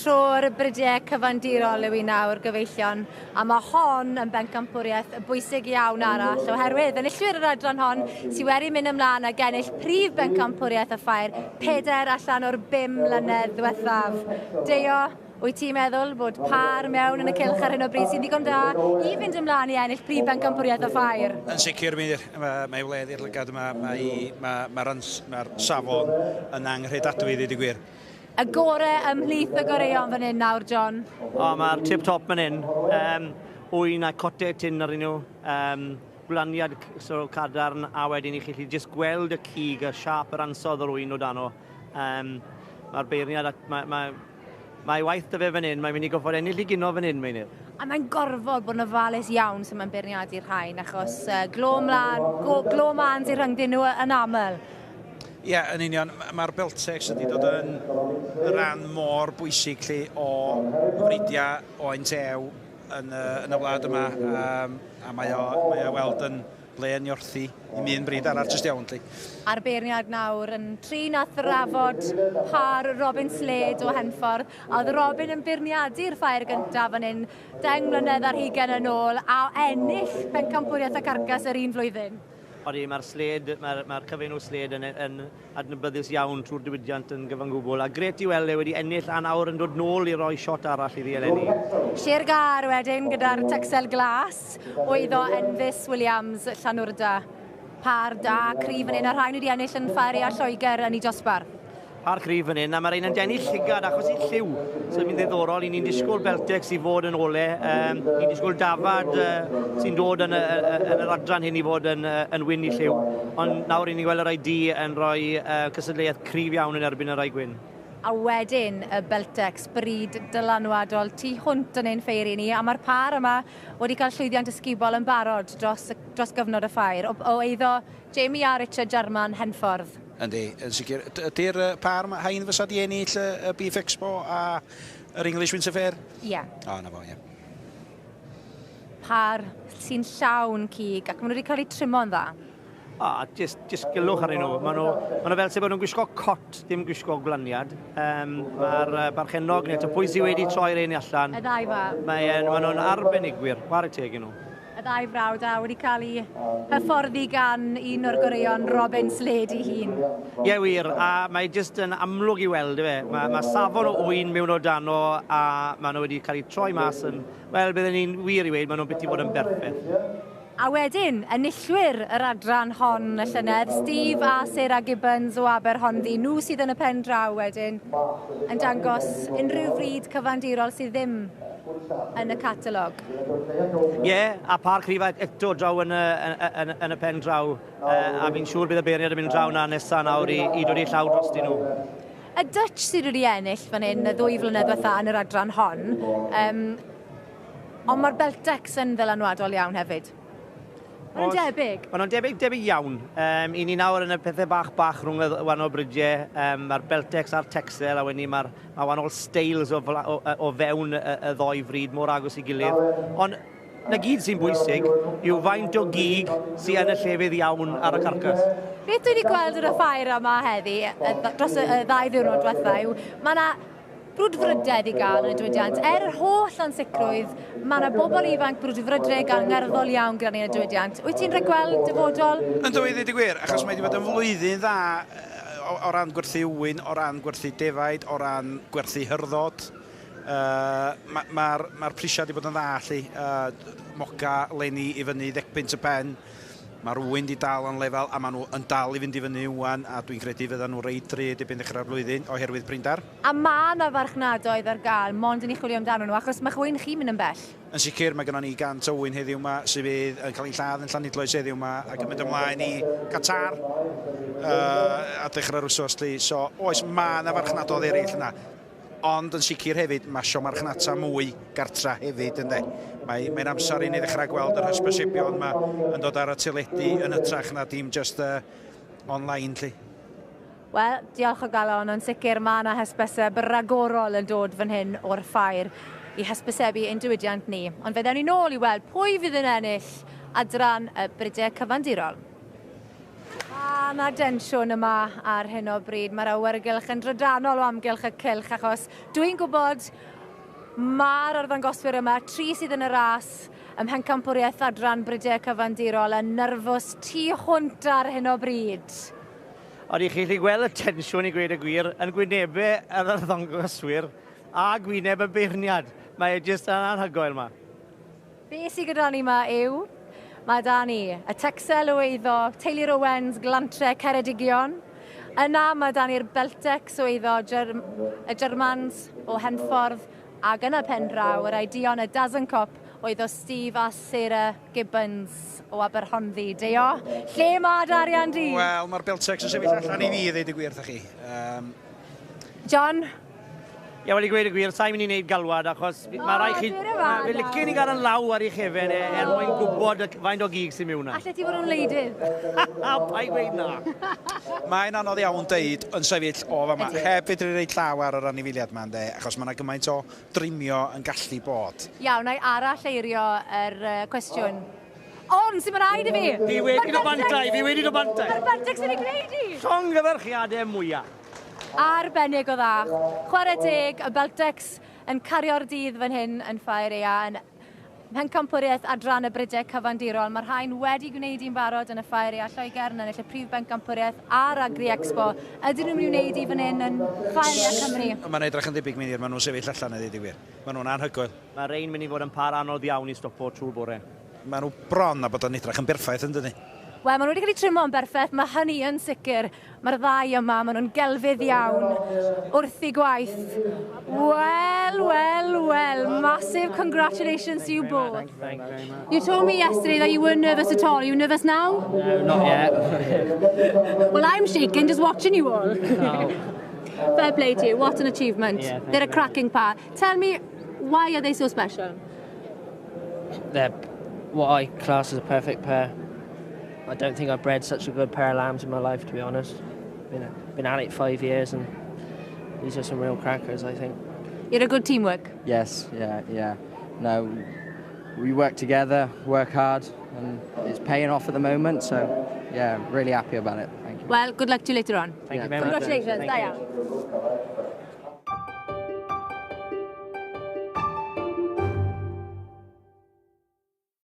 tro'r bridiau cyfandirol yw i nawr gyfeillion, a mae hon yn Pencampwriaeth y bwysig iawn arall, oherwydd enillwyr yr adran hon sydd wedi mynd ymlaen ag ennill prif Pencampwriaeth y ffair 4 allan o'r 5 mlynedd ddiwethaf. Deo, wyt ti'n meddwl bod par mewn yn y cylch ar hyn o bryd sy'n ddigon da i fynd ymlaen i ennill prif Pencampwriaeth y ffair? Yn sicr, mae wledd i'r lygad yma, mae'r safon yn anghredadwy, ddweud y gwir. Y gorau ymhlith y goreon fan hyn nawr, John? Mae'r tip top fan hyn. Wyn a cotau tin ar nhw. Gwlaniad cadarn a wedyn i chi jyst gweld y cig, y siap, yr ansodd o'r wyn o dano. Mae'r beirniad, mae waith dy fe fan hyn, mae'n mynd i goffod ennill i gyno fan hyn, mae'n hyn. A mae'n gorfod bod yn ofalus iawn sy'n mae'n beirniadu'r rhain, achos glo mlaen sy'n rhyngdyn nhw yn aml. Ie, yn union, mae'r Beltex wedi dod yn rhan mor bwysig lle o bridiau o entew yn y wlad yma, a mae o weld yn ble yn iorthi i mi yn brid arall jyst iawn. A'r beirniad nawr yn trin a thrafod par Robin Slade o Henffordd, a oedd Robin yn beirniadu'r ffair gyntaf fan hyn 10 mlynedd ar 20 yn ôl, a ennill Pencampwriaeth y Carcas yr un flwyddyn. Odi, mae'r cyfenw Slade yn adnabyddus iawn trwy'r diwydiant yn gyfan gwbl, a gret i weld wedi ennill a nawr yn dod nôl i roi shot arall iddi eleni. Sir Gar wedyn gyda'r Texel Glas, oedd o Enfys Williams Llanwrda. Par da, cryf yn un ar rhain wedi ennill yn Ffair a Lloegr yn ei dosbarth. Par cryf yn un, a mae'r un yn ennill llygad achos i lliw. So mynd ddiddorol, ni'n disgwyl Beltex i fod yn ole. Ni'n disgwyl Dafad sy'n dod yn yr adran hyn i fod yn wyn i lliw. Ond nawr i ni gweld yr ID yn rhoi cysadleuaeth cryf iawn yn erbyn yr Aigwyn. A wedyn y Beltex, bryd dylanwadol tu hwnt yn ein ffeiri ni, a mae'r par yma wedi cael llwyddiant ysgubol yn barod dros gyfnod y ffair, o eiddo Jamie a Richard German Henffordd. Yndi, yn sicr. Ydy'r par yma, hain fysa di ennill y Beef Expo a yr English Winter Fair? Ie. O, na fo, ie. Par sy'n llawn cig, ac maen nhw wedi cael eu trimo'n dda. Just gylwch arnyn nhw. Maen nhw fel sef bod nhw'n gwisgo cot, dim gwisgo glaniad. Mae'r barchenog neu pwy sydd wedi troi'r ein allan. Y ddau fa. Maen nhw'n arbenigwyr, war y teg i nhw. Y ddau frawd a wedi cael ei hyfforddi gan un o'r goreon Robin Slade i hun. Ie wir, a mae jyst yn amlwg i weld, mae safon o wyn mewn o dano a maen nhw wedi cael ei troi mas yn, wel, byddwn ni'n wir i weid, maen nhw'n byti bod yn berffaith. A wedyn, enillwyr yr adran hon y llynedd, Steve a Sarah Gibbons o Aberhonddu, nhw sydd yn y pen draw wedyn, yn dangos unrhyw fryd cyfandirol sydd ddim yn y catalog. Ie, a par crifau eto draw yn y pen draw, a fi'n siŵr bydd y beirniad yn mynd draw na nesaf nawr i dod i llaw dros dyn nhw. Y Dutch sydd wedi ennill fan hyn y 2 flynedd diwetha yn yr adran hon, ond mae'r Beltex yn ddylanwadol iawn hefyd. Maen nhw'n debyg? Maen nhw'n debyg iawn. I ni nawr yn y pethau bach rhwng y wahanol bridiau. Mae'r Beltex a'r Texel, a wedyn mae'r wahanol styles o fewn y ddoi fryd mor agos i gilydd. Ond na gyd sy'n bwysig yw faint o gig sy'n yn y llefydd iawn ar y carcas. Beth dwi wedi gweld yn y ffair yma heddi, dros y 2 ddiwrnod diwetha yw, mae yna brwdfrydedd i gael yn y diwydiant. Yr holl ansicrwydd, mae yna bobl ifanc brwdfrydedd angerddol iawn gyda ni yn y diwydiant. Wyt ti'n rhagweld dyfodol? Yn dweud i gwir, achos mae wedi bod yn flwyddyn dda o ran gwerthu wyn, o ran gwerthu defaid, o ran gwerthu hyrdod. Mae'r prisiau wedi bod yn dda, lly. Moca leni i fyny 10 punt y pen. Mae'r wyn di dal yn lefel, a maen nhw yn dal i fynd i fyny wan, a dwi'n credu fydden nhw reit drud i fynd dechrau'r blwyddyn oherwydd Brindar. A mae yna farchnadoedd ar gael, mond yn ei chwilio amdano nhw, achos mae chwyn chi mynd yn bell. Yn sicr, mae gennym ni 100 o wyn heddiw yma sydd fydd yn cael ei lladd yn Llanidloes heddiw yma ac yn mynd ymlaen i Qatar a dechrau'r wsos. So, oes, mae yna farchnadoedd eraill yna. Ond yn sicr hefyd, mae sio marchnata mwy gartra hefyd, ynddo. Mae'n amser i ni ddechrau gweld yr hysbysebion yma yn dod ar y teledu yn ytrach na dim just online, lli. Wel, diolch o galon, ond sicr mae yna hysbyseb ragorol yn dod fan hyn o'r ffair i hysbysebu ein diwydiant ni. Ond fe ddewn ni nôl i weld pwy fydd yn ennill adran y bridiau cyfandirol. A Mae yna densiwn yma ar hyn o bryd. Mae'r awyrgylch yn drydanol o amgylch y cylch, achos dwi'n gwybod mae'r arddangoswyr yma, 3 sydd yn y ras, ym Pencampwriaeth adran bridiau cyfandirol, yn nyrfws tu hwnt ar hyn o bryd. Ond i chi gallu gweld y tensiwn i gweud y gwir yn gwynebau yr arddangoswyr a gwyneb y beirniad. Mae jyst yn anhygoel yma. Be sydd gyda ni yma yw, mae da ni y Texel o eiddo, teulu'r Owens, Glantre, Ceredigion. Yna mae da ni'r Beltex o eiddo, y Germans o Henffordd, ac yn y pen draw, yr Aidion, y Dazencop o eiddo Steve a Sarah Gibbons o Aberhonddu. Deo, lle mae Darian di? Wel, mae'r Beltex yn sefyll allan i fi, ddeud y gwir, chi. John? Ie, wel i gweud y gwir, sa'n mynd i wneud galwad, achos mae rai chi... Fe licen i gael yn law ar ei chefen mwyn gwybod faint o gig sy'n mewn na. Alle ti fod yn leidydd? Pa i gweud na? Mae'n anodd iawn deud yn sefyll o fama, heb fedru reid llaw ar yr anifiliad yma, achos mae yna gymaint o drimio yn gallu bod. Iawn, neu arall eirio yr cwestiwn. Ond, sy'n mynd rhaid i fi? Fi wedi do bantai, fi wedi do bantai. Mae'r Beltex wedi gwneud i? Llongyfarchiadau mwyaf. Arbennig o dda. Chwarae teg, y Beltex yn cario'r dydd fan hyn yn Ffaerea, yn Pencampwriaeth adran y bridiau cyfandirol. Mae'r rhain wedi gwneud i'n barod yn y Ffaerea Lloegr, yn y prif Pencampwriaeth a'r Agri Expo. Ydyn nhw'n mynd i wneud i fan hyn yn Ffaerea Cymru? Mae'n edrych yn debyg mynd i'r, maen nhw'n sefyll allan y ddweud i wir. Maen nhw'n anhygoel. Mae'r rhain mynd i fod yn par anodd iawn i stopo trwy'r bore. Maen nhw bron a bod yn edrych yn berffaith yn dydyn. Wel, maen nhw wedi cael eu trymo yn berffaith, mae hynny yn sicr. Mae'r ddau yma, maen nhw'n gelfydd iawn wrth i gwaith. Well, massive congratulations to you both. Thank you very much. You told me yesterday that you weren't nervous at all. Are you nervous now? No, not yet. Well, I'm shaking just watching you all. No. Fair play to you. What an achievement. Yeah, They're a cracking pair. Tell me, why are they so special? They're what I class as a perfect pair. I don't think I've bred such a good pair of lambs in my life, to be honest. Been at it 5 years, and these are some real crackers, I think. You're a good teamwork. Yes, yeah. No, we work together, work hard, and it's paying off at the moment, so yeah, really happy about it. Thank you. Well, good luck to you later on. Thank you very much. Congratulations. Thank you.